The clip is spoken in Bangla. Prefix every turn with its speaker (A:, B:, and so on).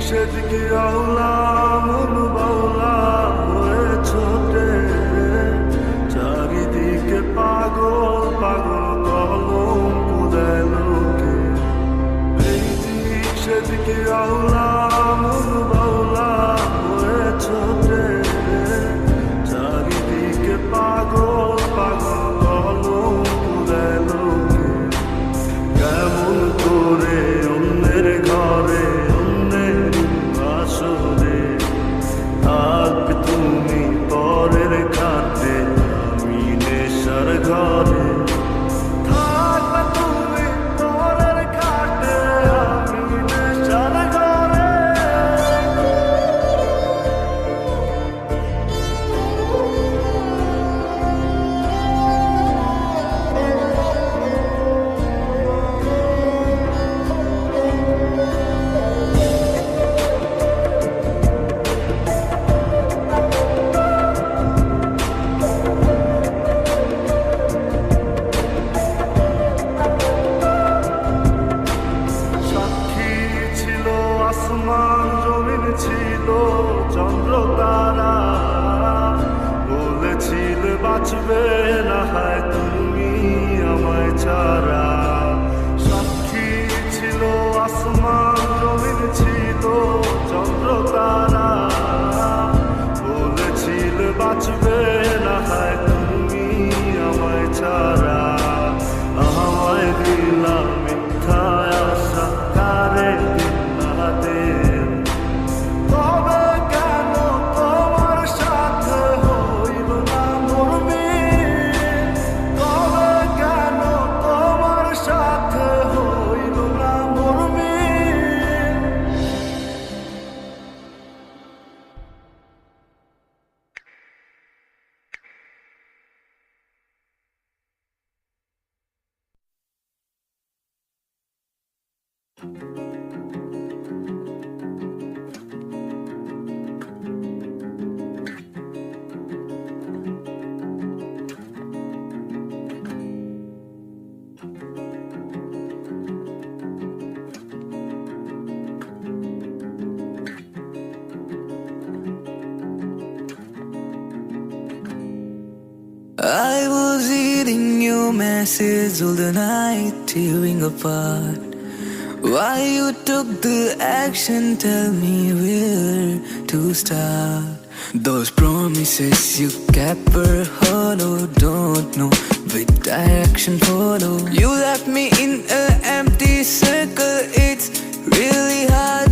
A: সেদিকে আওলা মন বাউলা হয়ে ছোটে, চারিদিকে পাগল পাগল কলম দেয় লোকে। এই দিক সেদিকে আওলা মন বাউলা হয়ে ছোটে, চারিদিকে পাগল পাগল কলম দেয় লোকে। কেমন করে অন্যের ঘরে অন্যের বাসরে থাকবে তুমি পরের খাটে, আমি নেশার ঘরে থাকবে তুমি পরের খাটে, আমি নেশার ঘরে। সাক্ষী ছিল আসমান জমিন ছিল চন্দ্র তারা, বলেছিলে বাঁচবে না হয় তুমি আমায় ছাড়া। সাক্ষী ছিল আসমান জমিন ছিল চন্দ্র তারা, বলেছিলে বাঁচবে না হয় তুমি আমায় ছাড়া। আমায় দিলাম মিথ্যা আশা কারে দিলাদের, তবে কেন তোমার সাথে হইল না মোর মিল, তবে কেন তোমার সাথে হইল না মোর মিল।
B: I was reading your message all the night, tearing apart. Why you took the action, tell me where to start. Those promises you kept were hollow, don't know which direction follow. You left me in an empty circle, it's really hard